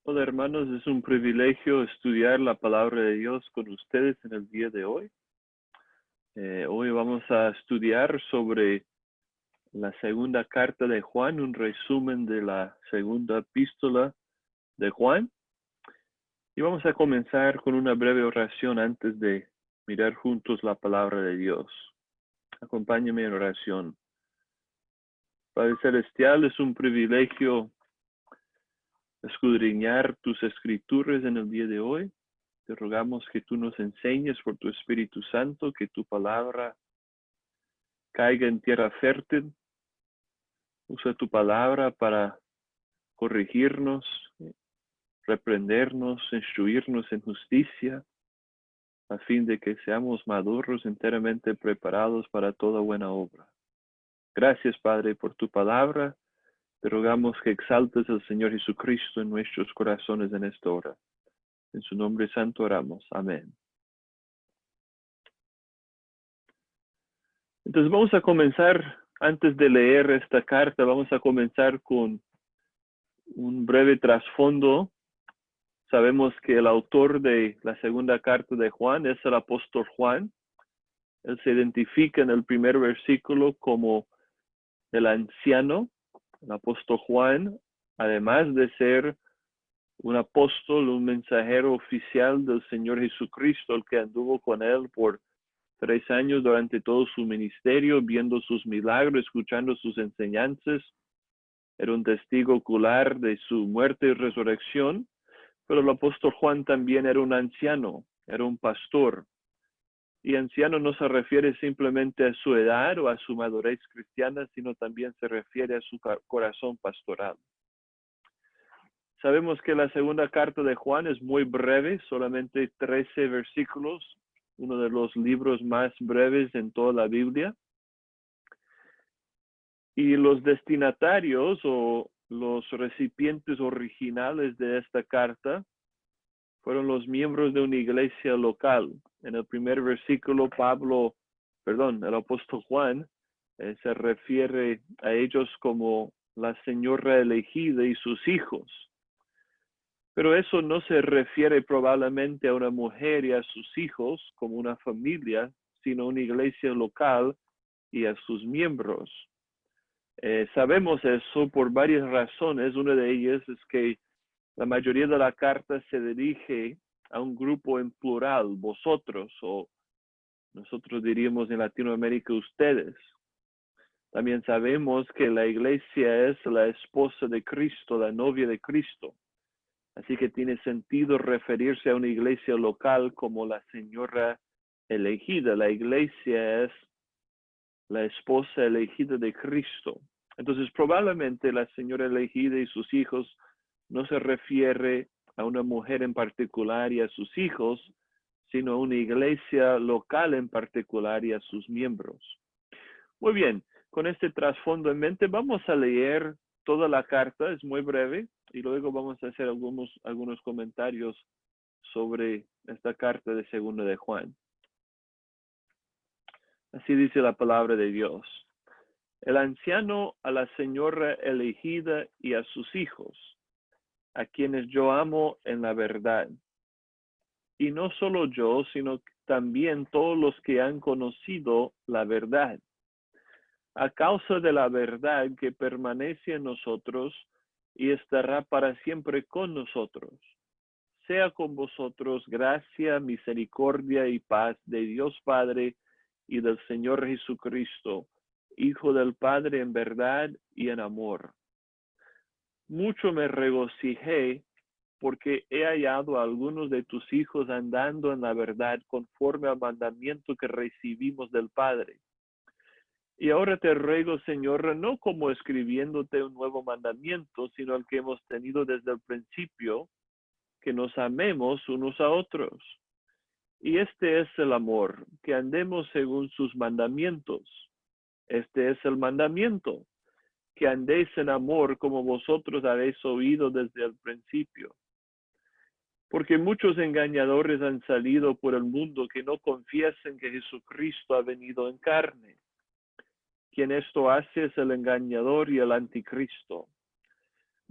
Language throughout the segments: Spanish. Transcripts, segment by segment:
Hola hermanos, es un privilegio estudiar la palabra de Dios con ustedes en el día de hoy. Hoy vamos a estudiar sobre la segunda carta de Juan, un resumen de la segunda epístola de Juan. Y vamos a comenzar con una breve oración antes de mirar juntos la palabra de Dios. Acompáñenme en oración. Padre Celestial, es un privilegio escudriñar tus escrituras en el día de hoy. Te rogamos que tú nos enseñes por tu Espíritu Santo, que tu palabra caiga en tierra fértil. Usa tu palabra para corregirnos, reprendernos, instruirnos en justicia, a fin de que seamos maduros, enteramente preparados para toda buena obra. Gracias, Padre, por tu palabra. Te rogamos que exaltes al Señor Jesucristo en nuestros corazones en esta hora. En su nombre santo oramos. Amén. Entonces vamos a comenzar, antes de leer esta carta, vamos a comenzar con un breve trasfondo. Sabemos que el autor de la segunda carta de Juan es el apóstol Juan. Él se identifica en el primer versículo como el anciano. El apóstol Juan, además de ser un apóstol, un mensajero oficial del Señor Jesucristo, el que anduvo con él por 3 años durante todo su ministerio, viendo sus milagros, escuchando sus enseñanzas. Era un testigo ocular de su muerte y resurrección, pero el apóstol Juan también era un anciano, era un pastor. Y anciano no se refiere simplemente a su edad o a su madurez cristiana, sino también se refiere a su corazón pastoral. Sabemos que la segunda carta de Juan es muy breve, solamente 13 versículos, uno de los libros más breves en toda la Biblia. Y los destinatarios o los recipientes originales de esta carta fueron los miembros de una iglesia local. En el primer versículo, el apóstol Juan se refiere a ellos como la señora elegida y sus hijos. Pero eso no se refiere probablemente a una mujer y a sus hijos como una familia, sino a una iglesia local y a sus miembros. Sabemos eso por varias razones. Una de ellas es que la mayoría de la carta se dirige a un grupo en plural, vosotros, o nosotros diríamos en Latinoamérica ustedes. También sabemos que la iglesia es la esposa de Cristo, la novia de Cristo. Así que tiene sentido referirse a una iglesia local como la señora elegida. La iglesia es la esposa elegida de Cristo. Entonces, probablemente la señora elegida y sus hijos no se refiere a una mujer en particular y a sus hijos, sino a una iglesia local en particular y a sus miembros. Muy bien, con este trasfondo en mente, vamos a leer toda la carta, es muy breve, y luego vamos a hacer algunos comentarios sobre esta carta de segunda de Juan. Así dice la palabra de Dios. El anciano a la señora elegida y a sus hijos, a quienes yo amo en la verdad. Y no solo yo, sino también todos los que han conocido la verdad. A causa de la verdad que permanece en nosotros y estará para siempre con nosotros. Sea con vosotros gracia, misericordia y paz de Dios Padre y del Señor Jesucristo, Hijo del Padre en verdad y en amor. Mucho me regocijé porque he hallado a algunos de tus hijos andando en la verdad conforme al mandamiento que recibimos del Padre. Y ahora te ruego, Señor, no como escribiéndote un nuevo mandamiento, sino el que hemos tenido desde el principio, que nos amemos unos a otros. Y este es el amor, que andemos según sus mandamientos. Este es el mandamiento, que andéis en amor como vosotros habéis oído desde el principio. Porque muchos engañadores han salido por el mundo que no confiesan que Jesucristo ha venido en carne. Quien esto hace es el engañador y el anticristo.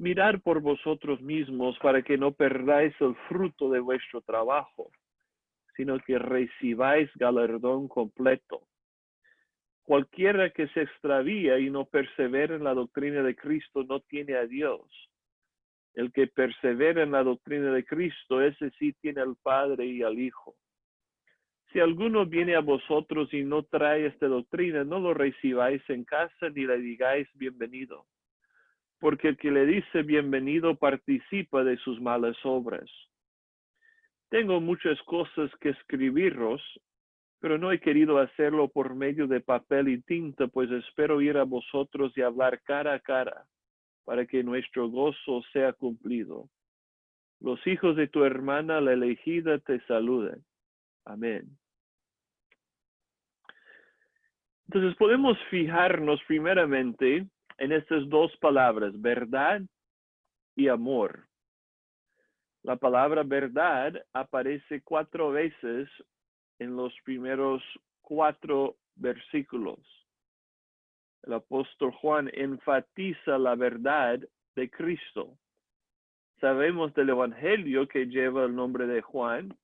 mirad por vosotros mismos para que no perdáis el fruto de vuestro trabajo, sino que recibáis galardón completo. Cualquiera que se extravía y no persevera en la doctrina de Cristo no tiene a Dios. El que persevera en la doctrina de Cristo, ese sí tiene al Padre y al Hijo. Si alguno viene a vosotros y no trae esta doctrina, no lo recibáis en casa ni le digáis bienvenido, porque el que le dice bienvenido participa de sus malas obras. Tengo muchas cosas que escribiros, pero no he querido hacerlo por medio de papel y tinta, pues espero ir a vosotros y hablar cara a cara, para que nuestro gozo sea cumplido. Los hijos de tu hermana, la elegida, te saluden. Amén. Entonces podemos fijarnos primeramente en estas dos palabras, verdad y amor. La palabra verdad aparece 4 veces en los primeros 4 versículos. El apóstol Juan enfatiza la verdad de Cristo. Sabemos del Evangelio que lleva el nombre de Juan,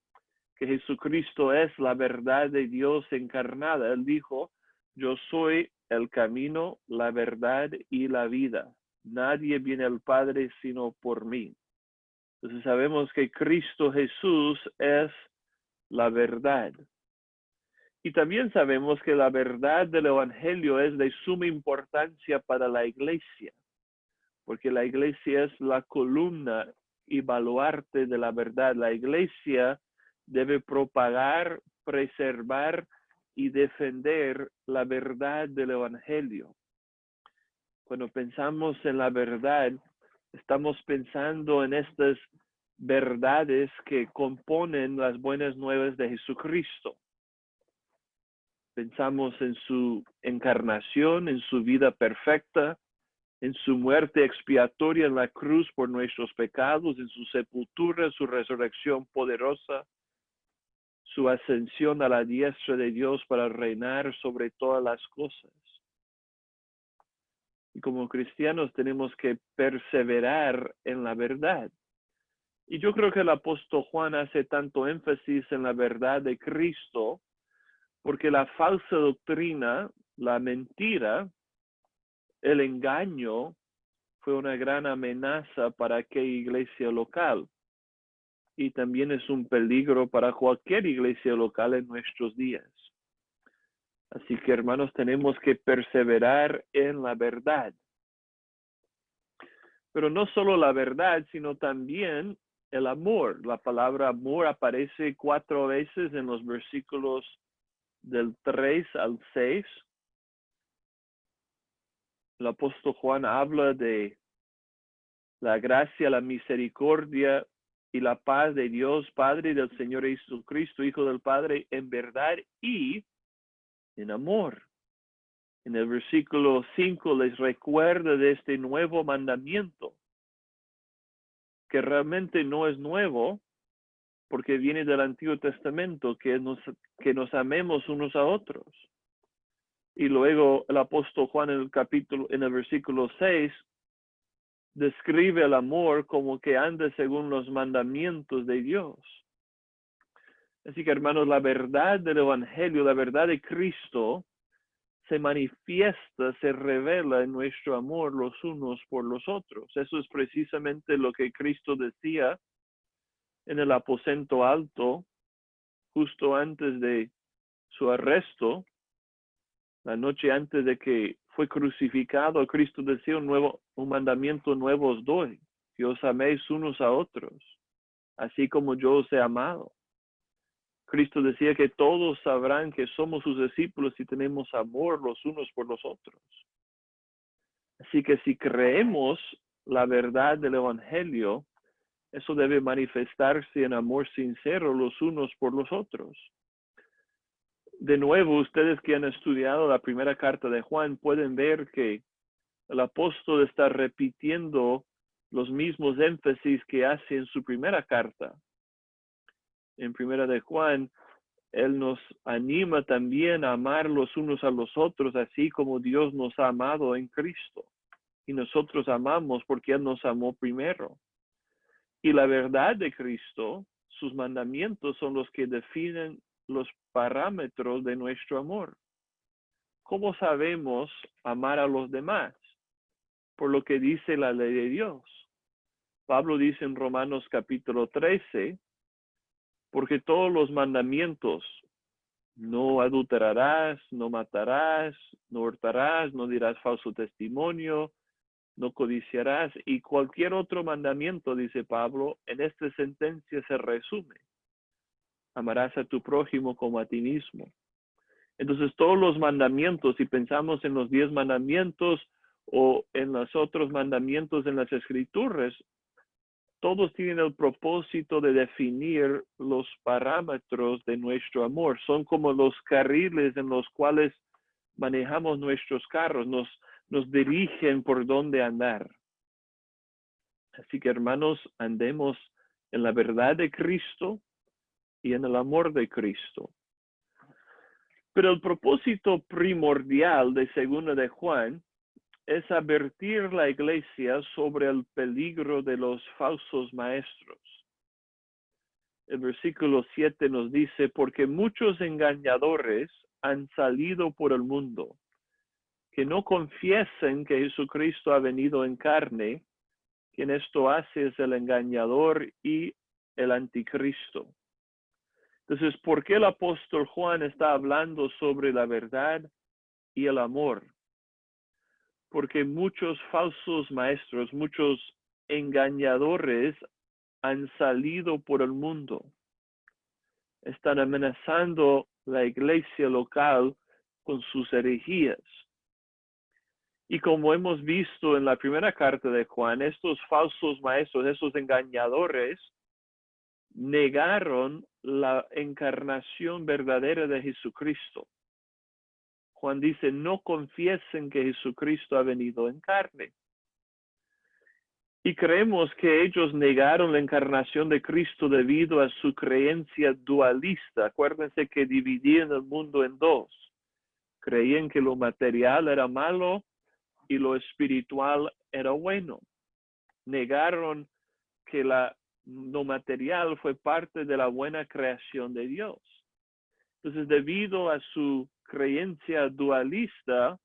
que Jesucristo es la verdad de Dios encarnada. Él dijo, yo soy el camino, la verdad y la vida. Nadie viene al Padre sino por mí. Entonces sabemos que Cristo Jesús es la verdad. Y también sabemos que la verdad del Evangelio es de suma importancia para la iglesia, porque la iglesia es la columna y baluarte de la verdad. La iglesia debe propagar, preservar y defender la verdad del Evangelio. Cuando pensamos en la verdad, estamos pensando en estas verdades que componen las buenas nuevas de Jesucristo. Pensamos en su encarnación, en su vida perfecta, en su muerte expiatoria en la cruz por nuestros pecados, en su sepultura, su resurrección poderosa, su ascensión a la diestra de Dios para reinar sobre todas las cosas. Y como cristianos tenemos que perseverar en la verdad. Y yo creo que el apóstol Juan hace tanto énfasis en la verdad de Cristo, porque la falsa doctrina, la mentira, el engaño, fue una gran amenaza para aquella iglesia local. Y también es un peligro para cualquier iglesia local en nuestros días. Así que, hermanos, tenemos que perseverar en la verdad. Pero no solo la verdad, sino también el amor. La palabra amor aparece 4 veces en los versículos del 3 al 6. El apóstol Juan habla de la gracia, la misericordia y la paz de Dios, Padre, y del Señor Jesucristo, Hijo del Padre, en verdad y en amor. En el versículo 5 les recuerda de este nuevo mandamiento, que realmente no es nuevo, porque viene del Antiguo Testamento, que nos amemos unos a otros. Y luego el apóstol Juan en el versículo 6, describe el amor como que anda según los mandamientos de Dios. Así que, hermanos, la verdad del Evangelio, la verdad de Cristo, se manifiesta, se revela en nuestro amor los unos por los otros. Eso es precisamente lo que Cristo decía en el aposento alto, justo antes de su arresto, la noche antes de que fue crucificado. Cristo decía un mandamiento nuevo os doy, que os améis unos a otros, así como yo os he amado. Cristo decía que todos sabrán que somos sus discípulos si tenemos amor los unos por los otros. Así que si creemos la verdad del Evangelio, eso debe manifestarse en amor sincero los unos por los otros. De nuevo, ustedes que han estudiado la primera carta de Juan pueden ver que el apóstol está repitiendo los mismos énfasis que hace en su primera carta. En primera de Juan, él nos anima también a amar los unos a los otros, así como Dios nos ha amado en Cristo. y nosotros amamos porque Él nos amó primero. Y la verdad de Cristo, sus mandamientos son los que definen los parámetros de nuestro amor. ¿Cómo sabemos amar a los demás? Por lo que dice la ley de Dios. Pablo dice en Romanos capítulo 13, porque todos los mandamientos, no adulterarás, no matarás, no hurtarás, no dirás falso testimonio, no codiciarás, y cualquier otro mandamiento, dice Pablo, en esta sentencia se resume. Amarás a tu prójimo como a ti mismo. Entonces todos los mandamientos, si pensamos en los 10 mandamientos o en los otros mandamientos en las Escrituras, todos tienen el propósito de definir los parámetros de nuestro amor. Son como los carriles en los cuales manejamos nuestros carros, nos dirigen por dónde andar. Así que, hermanos, andemos en la verdad de Cristo y en el amor de Cristo. Pero el propósito primordial de 2 de Juan es advertir la iglesia sobre el peligro de los falsos maestros. El versículo 7 nos dice, porque muchos engañadores han salido por el mundo, que no confiesen que Jesucristo ha venido en carne. Quien esto hace es el engañador y el anticristo. Entonces, ¿por qué el apóstol Juan está hablando sobre la verdad y el amor? Porque muchos falsos maestros, muchos engañadores han salido por el mundo. Están amenazando la iglesia local con sus herejías. Y como hemos visto en la primera carta de Juan, estos falsos maestros, estos engañadores, negaron la encarnación verdadera de Jesucristo. Juan dice, no confiesen que Jesucristo ha venido en carne. Y creemos que ellos negaron la encarnación de Cristo debido a su creencia dualista. Acuérdense que dividían el mundo en dos. Creían que lo material era malo y lo espiritual era bueno. Negaron que lo material fue parte de la buena creación de Dios. Entonces, debido a su creencia dualista,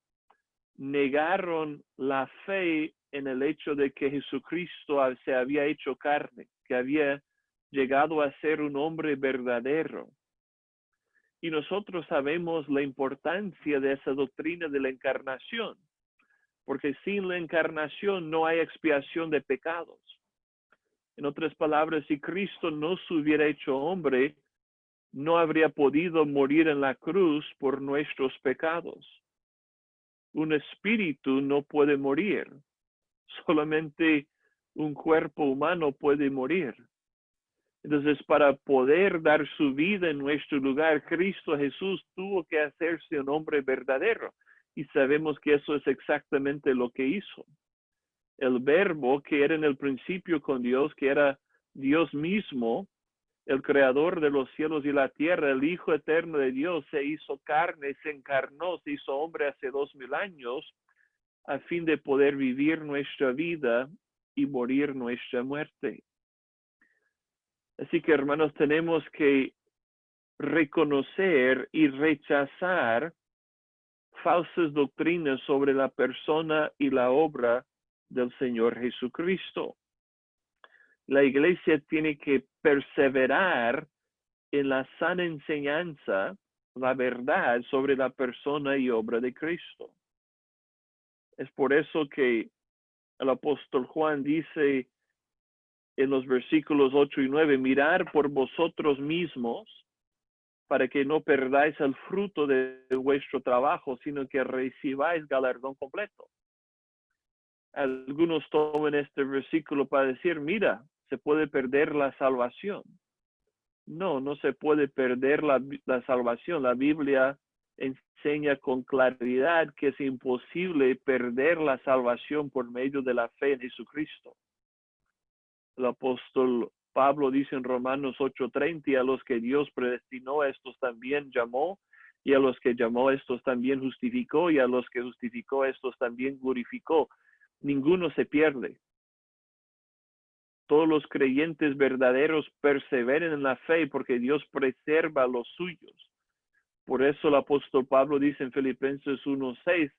negaron la fe en el hecho de que Jesucristo se había hecho carne, que había llegado a ser un hombre verdadero. Y nosotros sabemos la importancia de esa doctrina de la encarnación, porque sin la encarnación no hay expiación de pecados. En otras palabras, si Cristo no se hubiera hecho hombre, no habría podido morir en la cruz por nuestros pecados. Un espíritu no puede morir. Solamente un cuerpo humano puede morir. Entonces, para poder dar su vida en nuestro lugar, Cristo Jesús tuvo que hacerse un hombre verdadero. Y sabemos que eso es exactamente lo que hizo. El verbo que era en el principio con Dios, que era Dios mismo, el creador de los cielos y la tierra, el Hijo eterno de Dios, se hizo carne, se encarnó, se hizo hombre hace 2000 años, a fin de poder vivir nuestra vida y morir nuestra muerte. Así que, hermanos, tenemos que reconocer y rechazar falsas doctrinas sobre la persona y la obra del Señor Jesucristo. La iglesia tiene que perseverar en la sana enseñanza, la verdad sobre la persona y obra de Cristo. Es por eso que el apóstol Juan dice en los versículos 8 y 9, mirad por vosotros mismos para que no perdáis el fruto de vuestro trabajo, sino que recibáis galardón completo. Algunos toman este versículo para decir, mira, se puede perder la salvación. No, no se puede perder la salvación. La Biblia enseña con claridad que es imposible perder la salvación por medio de la fe en Jesucristo. El apóstol Pablo dice en Romanos 8:30, a los que Dios predestinó, a estos también llamó, y a los que llamó, a estos también justificó, y a los que justificó, a estos también glorificó. ninguno se pierde. Todos los creyentes verdaderos perseveren en la fe porque Dios preserva a los suyos. Por eso el apóstol Pablo dice en Filipenses 1:6,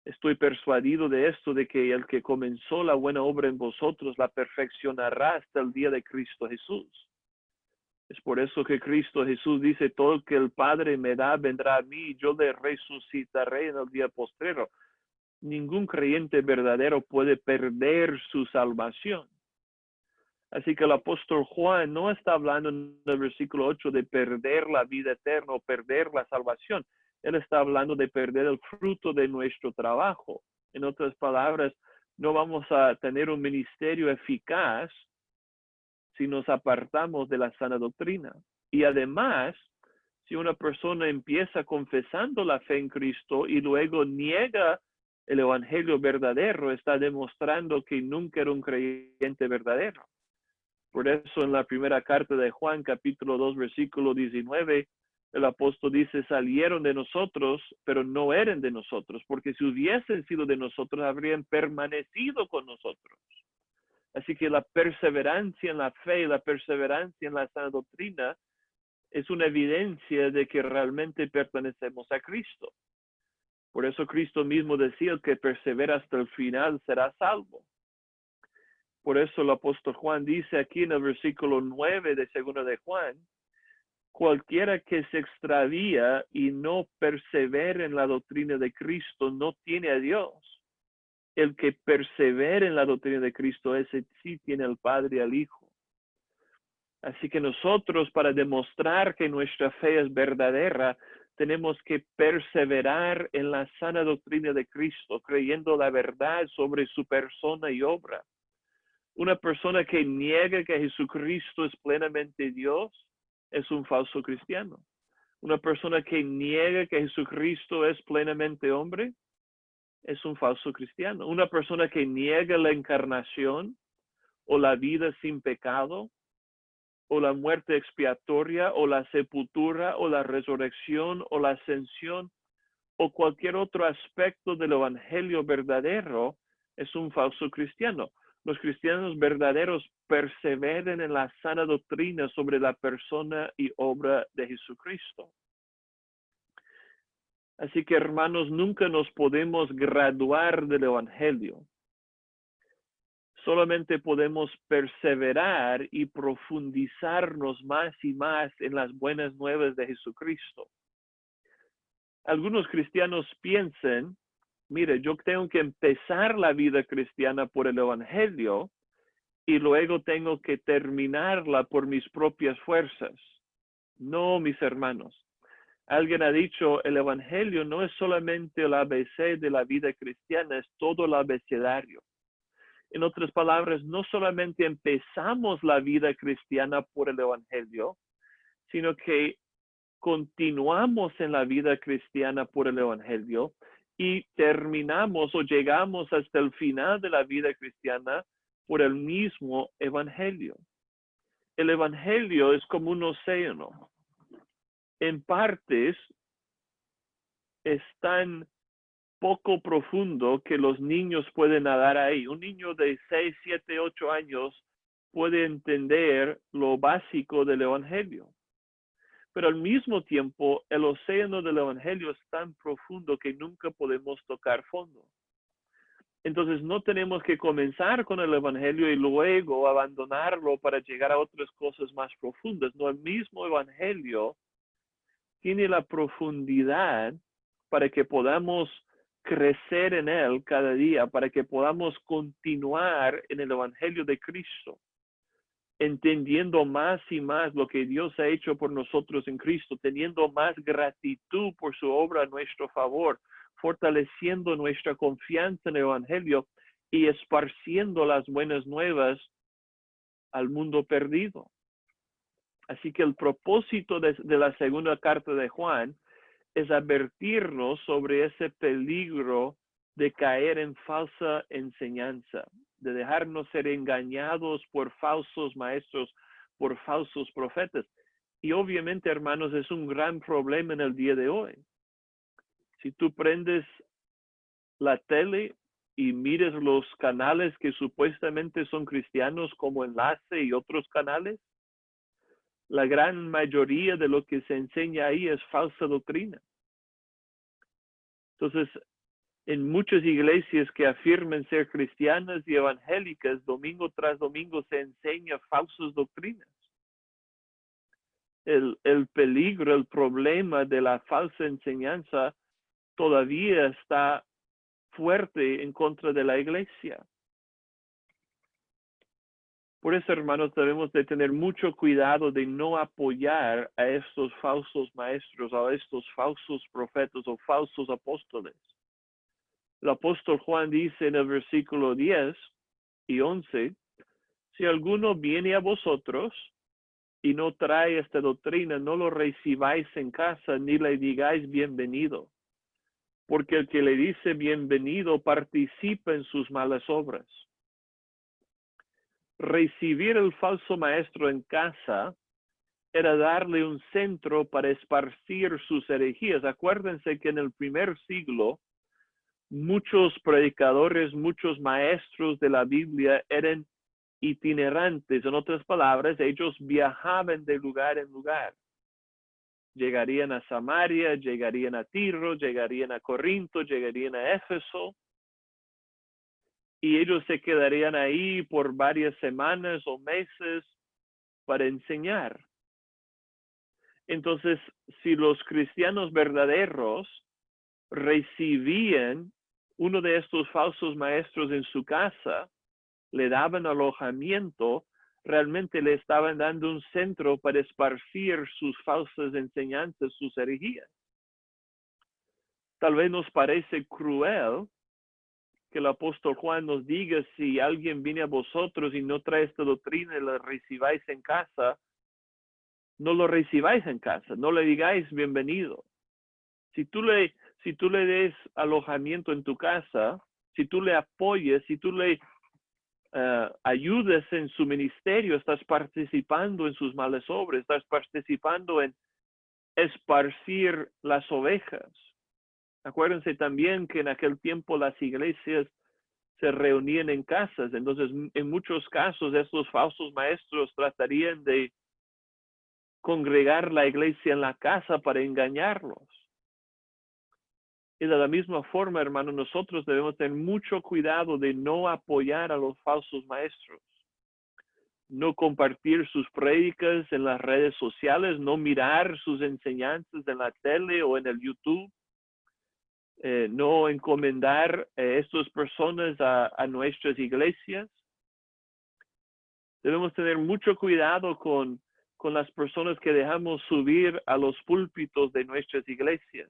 estoy persuadido de esto, de que el que comenzó la buena obra en vosotros la perfeccionará hasta el día de Cristo Jesús. Es por eso que Cristo Jesús dice, todo el que el Padre me da vendrá a mí y yo le resucitaré en el día postrero. Ningún creyente verdadero puede perder su salvación. Así que el apóstol Juan no está hablando en el versículo 8 de perder la vida eterna o perder la salvación. Él está hablando de perder el fruto de nuestro trabajo. En otras palabras, no vamos a tener un ministerio eficaz si nos apartamos de la sana doctrina. Y además, si una persona empieza confesando la fe en Cristo y luego niega el evangelio verdadero, está demostrando que nunca era un creyente verdadero. Por eso en la primera carta de Juan, capítulo 2, versículo 19, el apóstol dice, salieron de nosotros, pero no eran de nosotros, porque si hubiesen sido de nosotros, habrían permanecido con nosotros. Así que la perseverancia en la fe, la perseverancia en la sana doctrina, es una evidencia de que realmente pertenecemos a Cristo. Por eso Cristo mismo decía que persevera hasta el final será salvo. Por eso el apóstol Juan dice aquí en el versículo 9 de 2 de Juan, cualquiera que se extravía y no persevera en la doctrina de Cristo no tiene a Dios. El que persevera en la doctrina de Cristo, ese sí tiene al Padre y al Hijo. Así que nosotros, para demostrar que nuestra fe es verdadera, tenemos que perseverar en la sana doctrina de Cristo, creyendo la verdad sobre su persona y obra. Una persona que niega que Jesucristo es plenamente Dios es un falso cristiano. Una persona que niega que Jesucristo es plenamente hombre es un falso cristiano. Una persona que niega la encarnación o la vida sin pecado o la muerte expiatoria o la sepultura o la resurrección o la ascensión o cualquier otro aspecto del evangelio verdadero es un falso cristiano. Los cristianos verdaderos perseveren en la sana doctrina sobre la persona y obra de Jesucristo. Así que, hermanos, nunca nos podemos graduar del evangelio. Solamente podemos perseverar y profundizarnos más y más en las buenas nuevas de Jesucristo. Algunos cristianos piensan, mire, yo tengo que empezar la vida cristiana por el evangelio y luego tengo que terminarla por mis propias fuerzas. No, mis hermanos. Alguien ha dicho, el evangelio no es solamente el ABC de la vida cristiana, es todo el abecedario. En otras palabras, no solamente empezamos la vida cristiana por el evangelio, sino que continuamos en la vida cristiana por el evangelio y terminamos o llegamos hasta el final de la vida cristiana por el mismo evangelio. El evangelio es como un océano. En partes es tan poco profundo que los niños pueden nadar ahí. Un niño de 6, 7, 8 años puede entender lo básico del evangelio. Pero al mismo tiempo, el océano del evangelio es tan profundo que nunca podemos tocar fondo. Entonces, no tenemos que comenzar con el evangelio y luego abandonarlo para llegar a otras cosas más profundas. No, el mismo evangelio tiene la profundidad para que podamos crecer en él cada día, para que podamos continuar en el evangelio de Cristo, entendiendo más y más lo que Dios ha hecho por nosotros en Cristo, teniendo más gratitud por su obra a nuestro favor, fortaleciendo nuestra confianza en el evangelio y esparciendo las buenas nuevas al mundo perdido. Así que el propósito de la segunda carta de Juan es advertirnos sobre ese peligro de caer en falsa enseñanza, de dejarnos ser engañados por falsos maestros, por falsos profetas. Y obviamente, hermanos, es un gran problema en el día de hoy. Si tú prendes la tele y mires los canales que supuestamente son cristianos como Enlace y otros canales, la gran mayoría de lo que se enseña ahí es falsa doctrina. Entonces, en muchas iglesias que afirman ser cristianas y evangélicas, domingo tras domingo se enseña falsas doctrinas. El peligro, el problema de la falsa enseñanza todavía está fuerte en contra de la iglesia. Por eso, hermanos, debemos de tener mucho cuidado de no apoyar a estos falsos maestros, a estos falsos profetas o falsos apóstoles. El apóstol Juan dice en el versículo 10 y 11, si alguno viene a vosotros y no trae esta doctrina, no lo recibáis en casa ni le digáis bienvenido, porque el que le dice bienvenido participa en sus malas obras. Recibir el falso maestro en casa era darle un centro para esparcir sus herejías. Acuérdense que en el primer siglo, muchos predicadores, muchos maestros de la Biblia eran itinerantes. En otras palabras, ellos viajaban de lugar en lugar. Llegarían a Samaria, llegarían a Tiro, llegarían a Corinto, llegarían a Éfeso, y ellos se quedarían ahí por varias semanas o meses para enseñar. Entonces, si los cristianos verdaderos recibían uno de estos falsos maestros en su casa, le daban alojamiento, realmente le estaban dando un centro para esparcir sus falsas enseñanzas, sus herejías. Tal vez nos parece cruel que el apóstol Juan nos diga, si alguien viene a vosotros y no trae esta doctrina y la recibáis en casa, no lo recibáis en casa, no le digáis bienvenido. Si tú le des alojamiento en tu casa, si tú le apoyes, si tú le ayudes en su ministerio, estás participando en sus malas obras, estás participando en esparcir las ovejas. Acuérdense también que en aquel tiempo las iglesias se reunían en casas, entonces en muchos casos estos falsos maestros tratarían de congregar la iglesia en la casa para engañarlos. Y de la misma forma, hermano, nosotros debemos tener mucho cuidado de no apoyar a los falsos maestros, no compartir sus prédicas en las redes sociales, no mirar sus enseñanzas en la tele o en el YouTube, no encomendar a estas personas a nuestras iglesias. Debemos tener mucho cuidado con las personas que dejamos subir a los púlpitos de nuestras iglesias.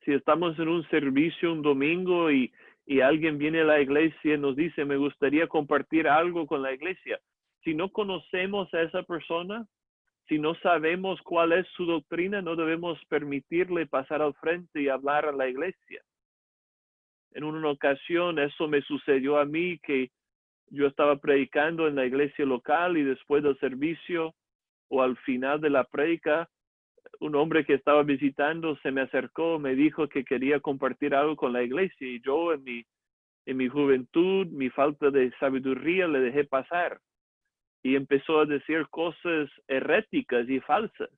Si estamos en un servicio un domingo y alguien viene a la iglesia y nos dice, me gustaría compartir algo con la iglesia. Si no conocemos a esa persona, si no sabemos cuál es su doctrina, no debemos permitirle pasar al frente y hablar a la iglesia. En una ocasión eso me sucedió a mí, que yo estaba predicando en la iglesia local y después del servicio o al final de la prédica, un hombre que estaba visitando se me acercó, me dijo que quería compartir algo con la iglesia, y yo en mi juventud, mi falta de sabiduría, le dejé pasar y empezó a decir cosas heréticas y falsas,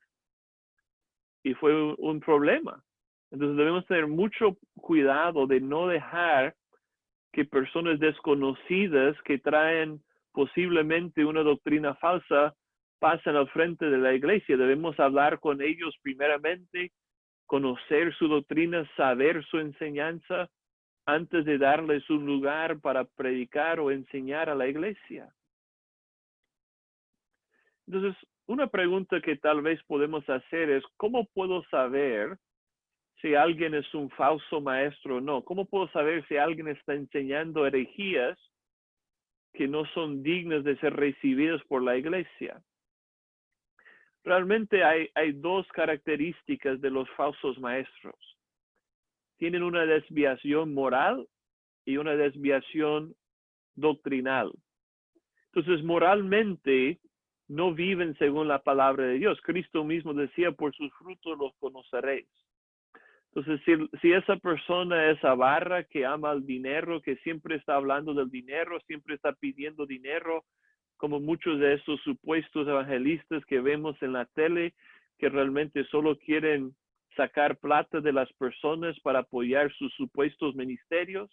y fue un problema. Entonces debemos tener mucho cuidado de no dejar que personas desconocidas que traen posiblemente una doctrina falsa pasen al frente de la iglesia. Debemos hablar con ellos primeramente, conocer su doctrina, saber su enseñanza, antes de darles un lugar para predicar o enseñar a la iglesia. Entonces, una pregunta que tal vez podemos hacer es, ¿cómo puedo saber si alguien es un falso maestro o no? ¿Cómo puedo saber si alguien está enseñando herejías que no son dignas de ser recibidas por la iglesia? Realmente hay dos características de los falsos maestros. Tienen una desviación moral y una desviación doctrinal. Entonces, moralmente no viven según la palabra de Dios. Cristo mismo decía, por sus frutos los conoceréis. Entonces, si esa persona es avara, que ama el dinero, que siempre está hablando del dinero, siempre está pidiendo dinero, como muchos de esos supuestos evangelistas que vemos en la tele, que realmente solo quieren sacar plata de las personas para apoyar sus supuestos ministerios,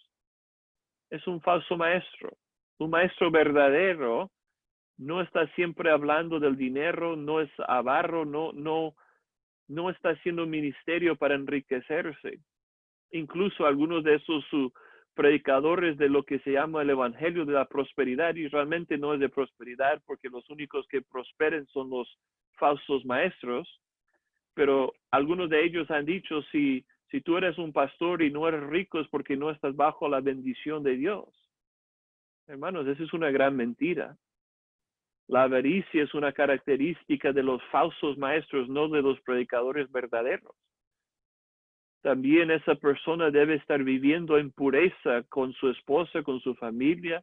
es un falso maestro. Un maestro verdadero no está siempre hablando del dinero, no es avaro, no está haciendo un ministerio para enriquecerse. Incluso algunos de esos predicadores de lo que se llama el evangelio de la prosperidad, y realmente no es de prosperidad porque los únicos que prosperen son los falsos maestros, pero algunos de ellos han dicho, si tú eres un pastor y no eres rico es porque no estás bajo la bendición de Dios. Hermanos, esa es una gran mentira. La avaricia es una característica de los falsos maestros, no de los predicadores verdaderos. También esa persona debe estar viviendo en pureza con su esposa, con su familia.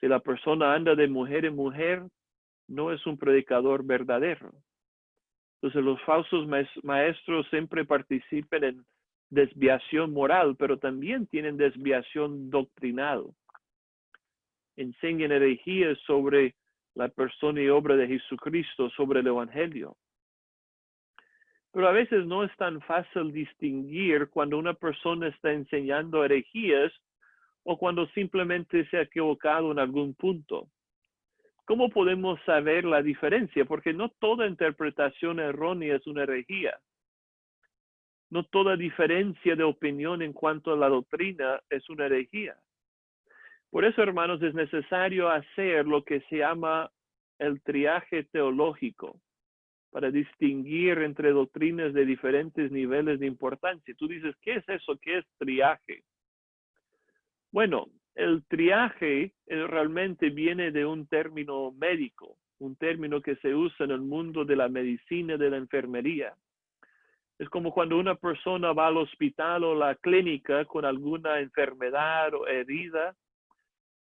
Si la persona anda de mujer en mujer, no es un predicador verdadero. Entonces los falsos maestros siempre participan en desviación moral, pero también tienen desviación doctrinal. Enseñan herejías sobre la persona y obra de Jesucristo, sobre el Evangelio. Pero a veces no es tan fácil distinguir cuando una persona está enseñando herejías o cuando simplemente se ha equivocado en algún punto. ¿Cómo podemos saber la diferencia? Porque no toda interpretación errónea es una herejía. No toda diferencia de opinión en cuanto a la doctrina es una herejía. Por eso, hermanos, es necesario hacer lo que se llama el triaje teológico para distinguir entre doctrinas de diferentes niveles de importancia. Tú dices, ¿qué es eso? ¿Qué es triaje? Bueno, el triaje realmente viene de un término médico, un término que se usa en el mundo de la medicina, de la enfermería. Es como cuando una persona va al hospital o la clínica con alguna enfermedad o herida,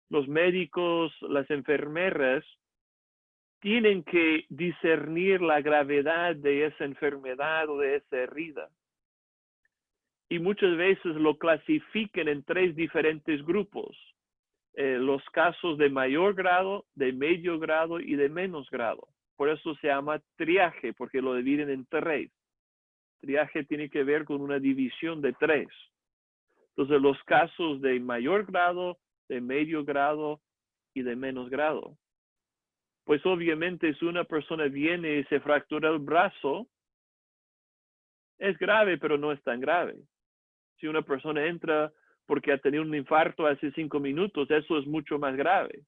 los médicos, las enfermeras, tienen que discernir la gravedad de esa enfermedad o de esa herida. Y muchas veces lo clasifican en 3 diferentes grupos. Los casos de mayor grado, de medio grado y de menos grado. Por eso se llama triaje, porque lo dividen en 3. Triaje tiene que ver con una división de 3. Entonces, los casos de mayor grado, de medio grado y de menos grado. Pues obviamente si una persona viene y se fractura el brazo, es grave, pero no es tan grave. Si una persona entra porque ha tenido un infarto hace 5 minutos, eso es mucho más grave.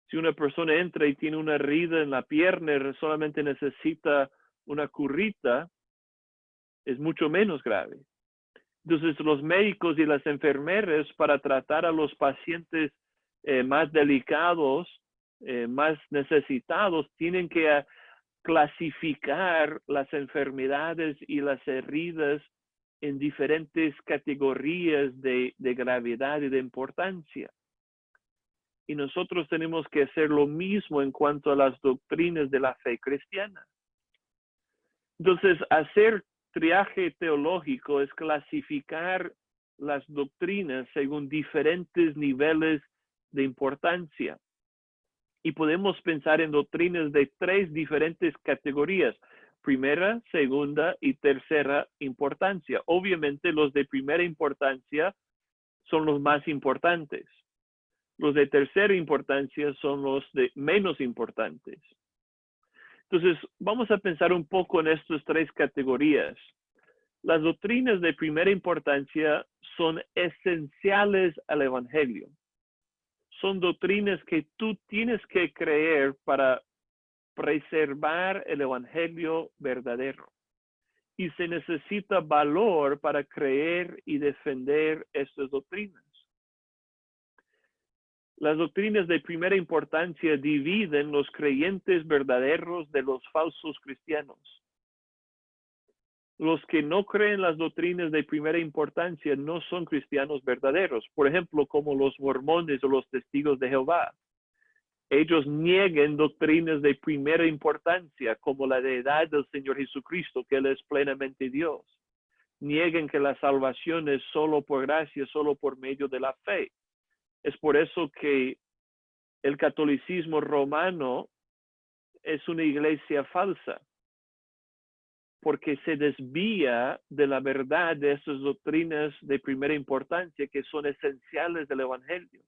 Si una persona entra y tiene una herida en la pierna y solamente necesita una curita, es mucho menos grave. Entonces, los médicos y las enfermeras, para tratar a los pacientes más delicados, más necesitados, tienen que clasificar las enfermedades y las heridas en diferentes categorías de gravedad y de importancia. Y nosotros tenemos que hacer lo mismo en cuanto a las doctrinas de la fe cristiana. Entonces, hacer triaje teológico es clasificar las doctrinas según diferentes niveles de importancia. Y podemos pensar en doctrinas de 3 diferentes categorías: primera, segunda y tercera importancia. Obviamente los de primera importancia son los más importantes. Los de tercera importancia son los de menos importantes. Entonces, vamos a pensar un poco en estas 3 categorías. Las doctrinas de primera importancia son esenciales al Evangelio. Son doctrinas que tú tienes que creer para preservar el Evangelio verdadero. Y se necesita valor para creer y defender estas doctrinas. Las doctrinas de primera importancia dividen los creyentes verdaderos de los falsos cristianos. Los que no creen las doctrinas de primera importancia no son cristianos verdaderos. Por ejemplo, como los mormones o los testigos de Jehová. Ellos niegan doctrinas de primera importancia, como la deidad del Señor Jesucristo, que Él es plenamente Dios. nieguen que la salvación es solo por gracia, solo por medio de la fe. Es por eso que el catolicismo romano es una iglesia falsa, porque se desvía de la verdad de esas doctrinas de primera importancia que son esenciales del Evangelio.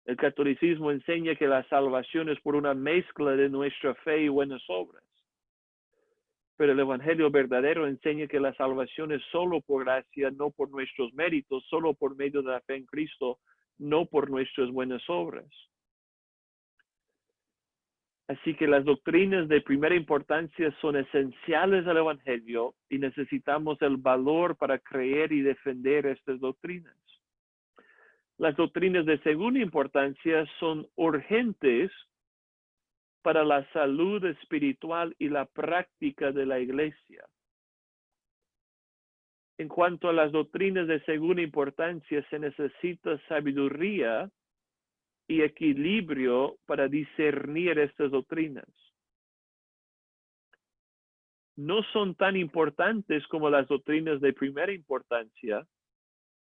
El catolicismo enseña que la salvación es por una mezcla de nuestra fe y buenas obras. Pero el Evangelio verdadero enseña que la salvación es solo por gracia, no por nuestros méritos, solo por medio de la fe en Cristo, no por nuestras buenas obras. Así que las doctrinas de primera importancia son esenciales al Evangelio y necesitamos el valor para creer y defender estas doctrinas. Las doctrinas de segunda importancia son urgentes para la salud espiritual y la práctica de la iglesia. En cuanto a las doctrinas de segunda importancia, se necesita sabiduría y equilibrio para discernir estas doctrinas. No son tan importantes como las doctrinas de primera importancia,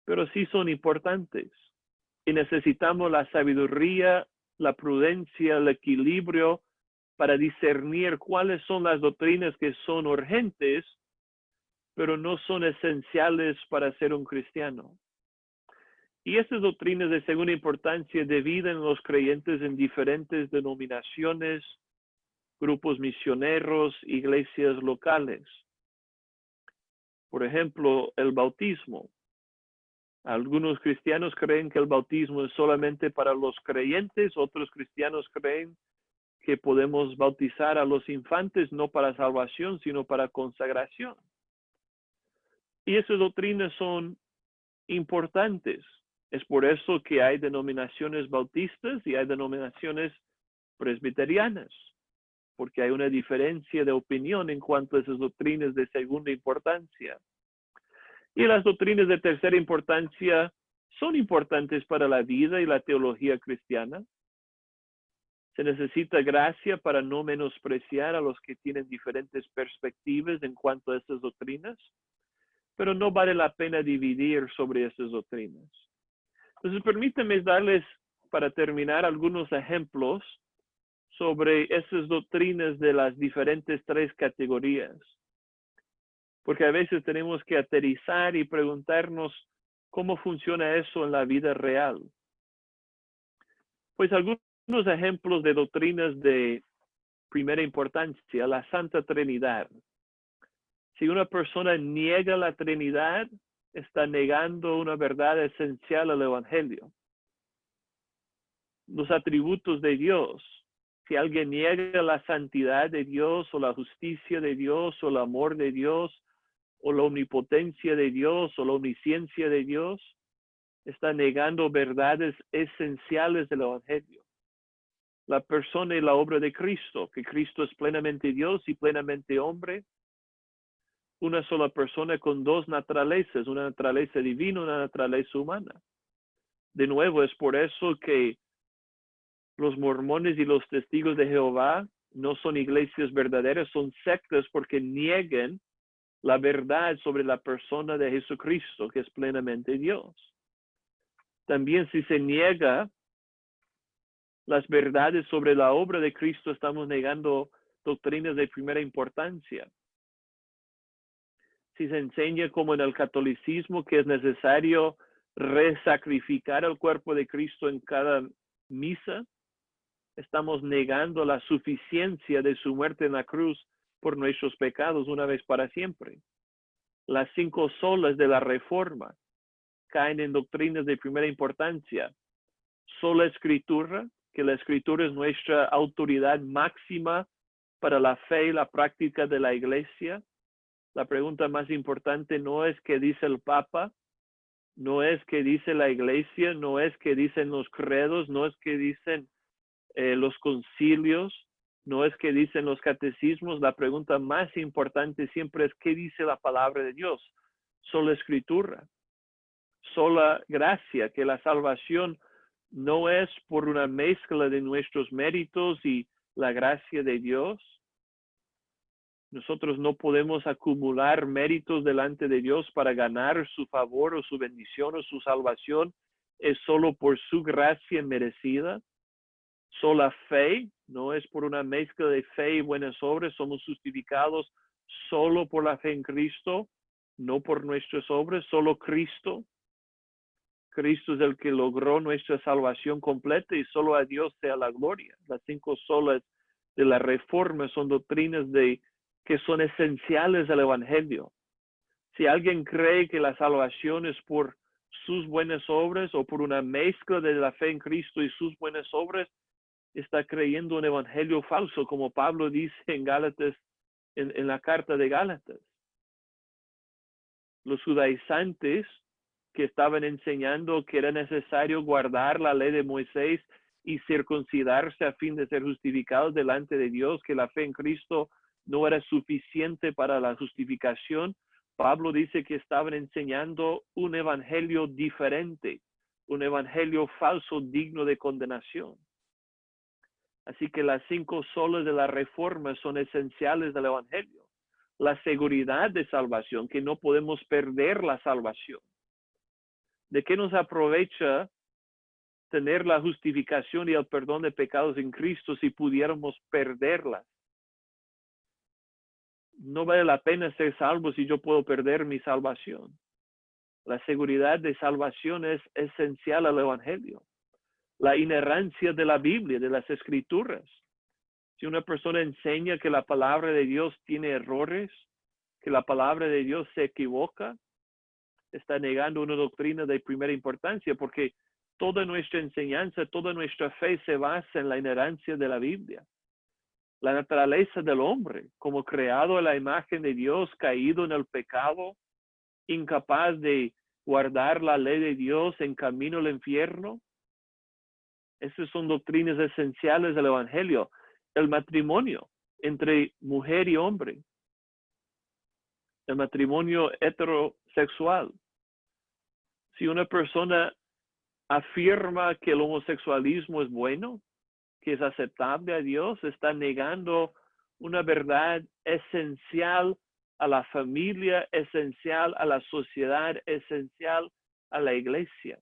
pero sí son importantes. Y necesitamos la sabiduría, la prudencia, el equilibrio para discernir cuáles son las doctrinas que son urgentes, pero no son esenciales para ser un cristiano. Y estas doctrinas de segunda importancia dividen los creyentes en diferentes denominaciones, grupos misioneros, iglesias locales. Por ejemplo, el bautismo. Algunos cristianos creen que el bautismo es solamente para los creyentes, otros cristianos creen que podemos bautizar a los infantes no para salvación, sino para consagración. Y esas doctrinas son importantes. Es por eso que hay denominaciones bautistas y hay denominaciones presbiterianas, porque hay una diferencia de opinión en cuanto a esas doctrinas de segunda importancia. Y las doctrinas de tercera importancia son importantes para la vida y la teología cristiana. Se necesita gracia para no menospreciar a los que tienen diferentes perspectivas en cuanto a estas doctrinas, pero no vale la pena dividir sobre estas doctrinas. Entonces, permítanme darles, para terminar, algunos ejemplos sobre esas doctrinas de las diferentes tres categorías. Porque a veces tenemos que aterrizar y preguntarnos cómo funciona eso en la vida real. Pues algunos ejemplos de doctrinas de primera importancia, la Santa Trinidad. Si una persona niega la Trinidad, está negando una verdad esencial al Evangelio. Los atributos de Dios. Si alguien niega la santidad de Dios o la justicia de Dios o el amor de Dios o la omnipotencia de Dios o la omnisciencia de Dios, está negando verdades esenciales del Evangelio. La persona y la obra de Cristo, que Cristo es plenamente Dios y plenamente hombre, una sola persona con dos naturalezas, una naturaleza divina y una naturaleza humana. De nuevo, es por eso que los mormones y los testigos de Jehová no son iglesias verdaderas, son sectas porque niegan la verdad sobre la persona de Jesucristo, que es plenamente Dios. También si se niega las verdades sobre la obra de Cristo, estamos negando doctrinas de primera importancia. Si se enseña como en el catolicismo que es necesario resacrificar el cuerpo de Cristo en cada misa, estamos negando la suficiencia de su muerte en la cruz por nuestros pecados una vez para siempre. Las 5 solas de la Reforma caen en doctrinas de primera importancia. Sola Escritura, que la Escritura es nuestra autoridad máxima para la fe y la práctica de la Iglesia. La pregunta más importante no es qué dice el Papa, no es qué dice la Iglesia, no es qué dicen los credos, no es qué dicen los concilios, no es qué dicen los catecismos. La pregunta más importante siempre es qué dice la palabra de Dios. Sola Escritura, sola gracia, que la salvación no es por una mezcla de nuestros méritos y la gracia de Dios, Nosotros no podemos acumular méritos delante de Dios para ganar su favor o su bendición o su salvación. Es solo por su gracia merecida. Sola fe, no es por una mezcla de fe y buenas obras. Somos justificados solo por la fe en Cristo, no por nuestras obras, solo Cristo. Cristo es el que logró nuestra salvación completa y solo a Dios sea la gloria. Las 5 solas de la Reforma son doctrinas que son esenciales al Evangelio. Si alguien cree que la salvación es por sus buenas obras o por una mezcla de la fe en Cristo y sus buenas obras, está creyendo un evangelio falso, como Pablo dice en Gálatas, en la carta de Gálatas. Los judaizantes que estaban enseñando que era necesario guardar la ley de Moisés y circuncidarse a fin de ser justificados delante de Dios, que la fe en Cristo no era suficiente para la justificación. Pablo dice que estaban enseñando un evangelio diferente, un evangelio falso digno de condenación. Así que las 5 solas de la Reforma son esenciales del evangelio. La seguridad de salvación, que no podemos perder la salvación. ¿De qué nos aprovecha tener la justificación y el perdón de pecados en Cristo si pudiéramos perderlas? No vale la pena ser salvo si yo puedo perder mi salvación. La seguridad de salvación es esencial al evangelio. La inerrancia de la Biblia, de las Escrituras. Si una persona enseña que la palabra de Dios tiene errores, que la palabra de Dios se equivoca, está negando una doctrina de primera importancia, porque toda nuestra enseñanza, toda nuestra fe se basa en la inerrancia de la Biblia. La naturaleza del hombre, como creado a la imagen de Dios, caído en el pecado, incapaz de guardar la ley de Dios, en camino al infierno. Esas son doctrinas esenciales del evangelio. El matrimonio entre mujer y hombre. El matrimonio heterosexual. Si una persona afirma que el homosexualismo es bueno, que es aceptable a Dios, está negando una verdad esencial a la familia, esencial a la sociedad, esencial a la iglesia.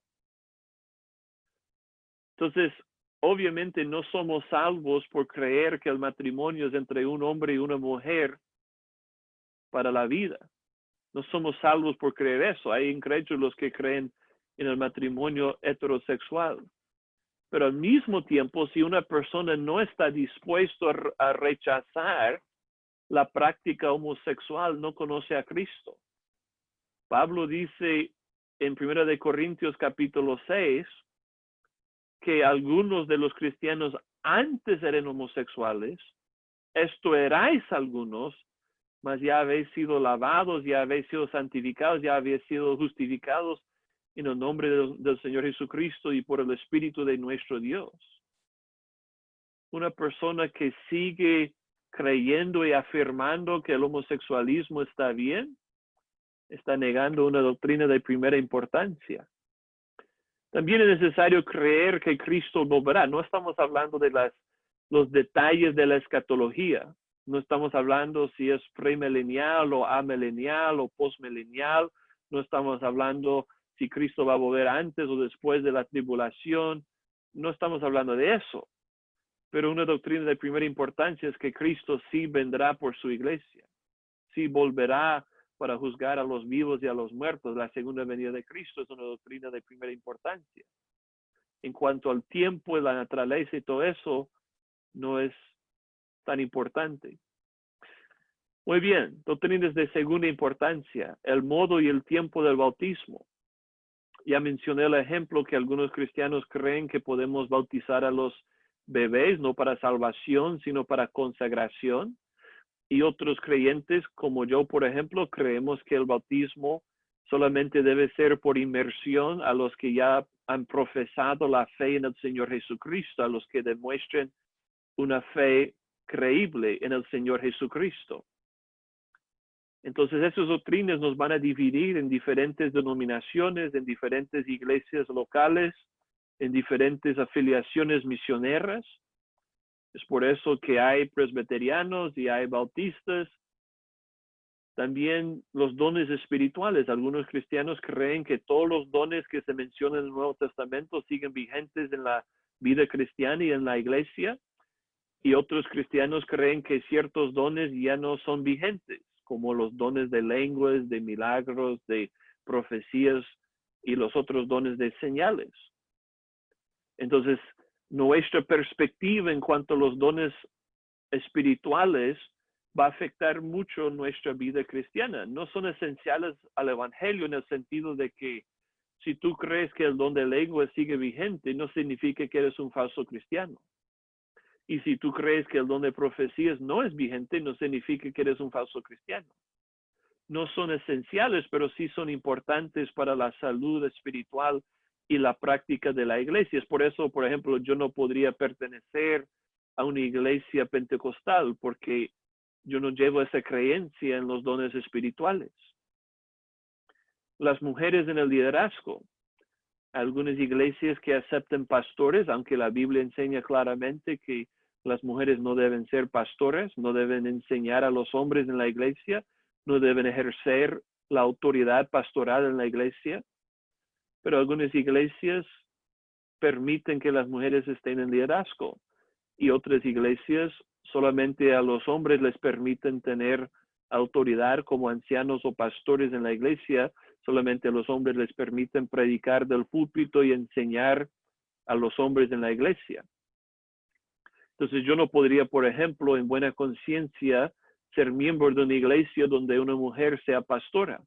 Entonces, obviamente no somos salvos por creer que el matrimonio es entre un hombre y una mujer para la vida. No somos salvos por creer eso. Hay incrédulos que creen en el matrimonio heterosexual. Pero al mismo tiempo, si una persona no está dispuesta a rechazar la práctica homosexual, no conoce a Cristo. Pablo dice en 1 Corintios capítulo 6 que algunos de los cristianos antes eran homosexuales, esto erais algunos, mas ya habéis sido lavados, ya habéis sido santificados, ya habéis sido justificados en el nombre del Señor Jesucristo y por el Espíritu de nuestro Dios. Una persona que sigue creyendo y afirmando que el homosexualismo está bien, está negando una doctrina de primera importancia. También es necesario creer que Cristo volverá. No estamos hablando de los detalles de la escatología. No estamos hablando si es premilenial o amilenial o postmilenial. No estamos hablando si Cristo va a volver antes o después de la tribulación. No estamos hablando de eso. Pero una doctrina de primera importancia es que Cristo sí vendrá por su iglesia. Sí volverá para juzgar a los vivos y a los muertos. La segunda venida de Cristo es una doctrina de primera importancia. En cuanto al tiempo y la naturaleza y todo eso, no es tan importante. Muy bien, doctrinas de segunda importancia, el modo y el tiempo del bautismo. Ya mencioné el ejemplo que algunos cristianos creen que podemos bautizar a los bebés, no para salvación, sino para consagración. Y otros creyentes, como yo, por ejemplo, creemos que el bautismo solamente debe ser por inmersión a los que ya han profesado la fe en el Señor Jesucristo, a los que demuestren una fe creíble en el Señor Jesucristo. Entonces, esas doctrinas nos van a dividir en diferentes denominaciones, en diferentes iglesias locales, en diferentes afiliaciones misioneras. Es por eso que hay presbiterianos y hay bautistas, También los dones espirituales. Algunos cristianos creen que todos los dones que se mencionan en el Nuevo Testamento siguen vigentes en la vida cristiana y en la iglesia. Y otros cristianos creen que ciertos dones ya no son vigentes, como los dones de lenguas, de milagros, de profecías y los otros dones de señales. Entonces, nuestra perspectiva en cuanto a los dones espirituales va a afectar mucho nuestra vida cristiana. No son esenciales al evangelio en el sentido de que si tú crees que el don de lengua sigue vigente, no significa que eres un falso cristiano. Y si tú crees que el don de profecías no es vigente, no significa que eres un falso cristiano. No son esenciales, pero sí son importantes para la salud espiritual y la práctica de la iglesia. Es por eso, por ejemplo, yo no podría pertenecer a una iglesia pentecostal porque yo no llevo esa creencia en los dones espirituales. Las mujeres en el liderazgo. Algunas iglesias que aceptan pastores, aunque la Biblia enseña claramente que las mujeres no deben ser pastores, no deben enseñar a los hombres en la iglesia, no deben ejercer la autoridad pastoral en la iglesia. Pero algunas iglesias permiten que las mujeres estén en liderazgo y otras iglesias solamente a los hombres les permiten tener autoridad como ancianos o pastores en la iglesia, solamente a los hombres les permiten predicar del púlpito y enseñar a los hombres en la iglesia. Entonces yo no podría, por ejemplo, en buena conciencia, ser miembro de una iglesia donde una mujer sea pastora.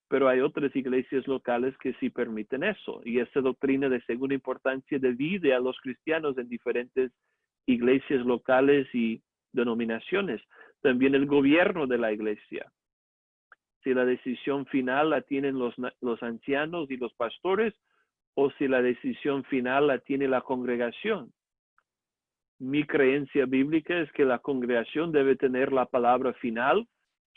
Pero hay otras iglesias locales que sí permiten eso. Y esta doctrina de segunda importancia divide a los cristianos en diferentes iglesias locales y denominaciones. También el gobierno de la iglesia. Si la decisión final la tienen los ancianos y los pastores, o si la decisión final la tiene la congregación. Mi creencia bíblica es que la congregación debe tener la palabra final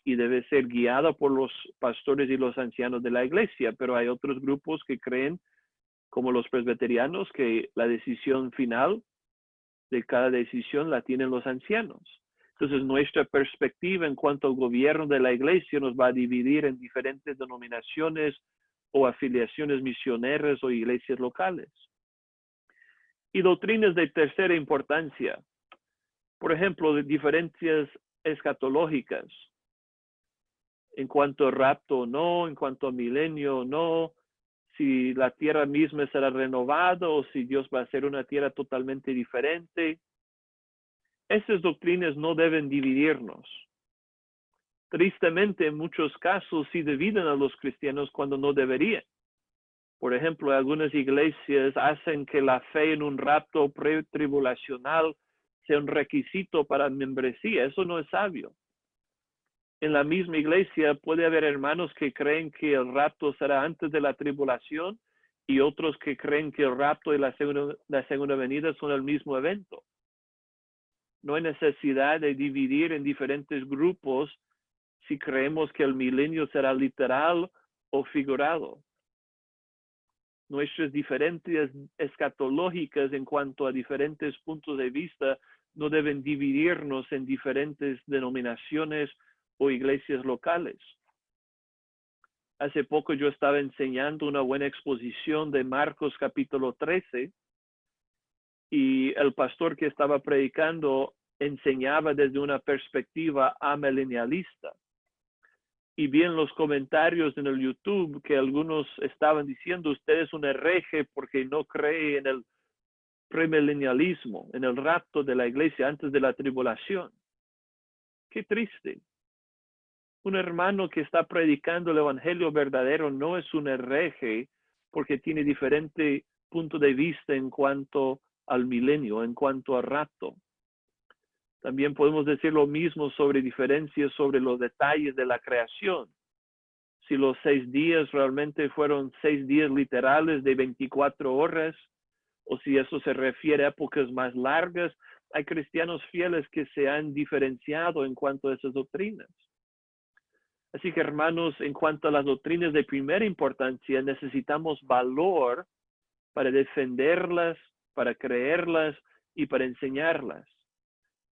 y debe ser guiada por los pastores y los ancianos de la iglesia, pero hay otros grupos que creen, como los presbiterianos, que la decisión final de cada decisión la tienen los ancianos. Entonces, nuestra perspectiva en cuanto al gobierno de la iglesia nos va a dividir en diferentes denominaciones o afiliaciones misioneras o iglesias locales. Y doctrinas de tercera importancia. Por ejemplo, de diferencias escatológicas. En cuanto a rapto o no, en cuanto a milenio o no, si la tierra misma será renovada o si Dios va a hacer una tierra totalmente diferente. Esas doctrinas no deben dividirnos. Tristemente, en muchos casos sí dividen a los cristianos cuando no deberían. Por ejemplo, algunas iglesias hacen que la fe en un rapto pretribulacional sea un requisito para membresía. Eso no es sabio. En la misma iglesia puede haber hermanos que creen que el rapto será antes de la tribulación y otros que creen que el rapto y la segunda venida son el mismo evento. No hay necesidad de dividir en diferentes grupos si creemos que el milenio será literal o figurado. Nuestras diferencias escatológicas en cuanto a diferentes puntos de vista no deben dividirnos en diferentes denominaciones o iglesias locales. Hace poco yo estaba enseñando una buena exposición de Marcos capítulo 13 y el pastor que estaba predicando enseñaba desde una perspectiva amilenialista. Y vi en los comentarios en el YouTube que algunos estaban diciendo, usted es un hereje porque no cree en el premilenialismo, en el rapto de la iglesia antes de la tribulación. Qué triste. Un hermano que está predicando el evangelio verdadero no es un hereje porque tiene diferente punto de vista en cuanto al milenio, en cuanto al rapto. También podemos decir lo mismo sobre diferencias sobre los detalles de la creación. Si los 6 días realmente fueron 6 días literales de 24 horas, o si eso se refiere a épocas más largas, hay cristianos fieles que se han diferenciado en cuanto a esas doctrinas. Así que, hermanos, en cuanto a las doctrinas de primera importancia, necesitamos valor para defenderlas, para creerlas y para enseñarlas.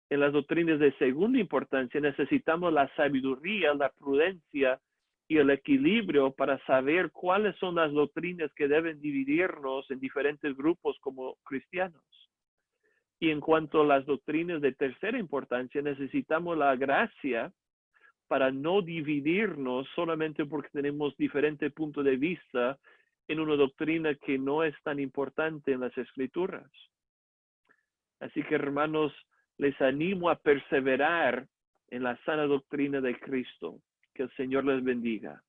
En las doctrinas de segunda importancia necesitamos la sabiduría, la prudencia y el equilibrio para saber cuáles son las doctrinas que deben dividirnos en diferentes grupos como cristianos. Y en cuanto a las doctrinas de tercera importancia, necesitamos la gracia para no dividirnos solamente porque tenemos diferentes puntos de vista en una doctrina que no es tan importante en las Escrituras. Así que, hermanos, les animo a perseverar en la sana doctrina de Cristo. Que el Señor les bendiga.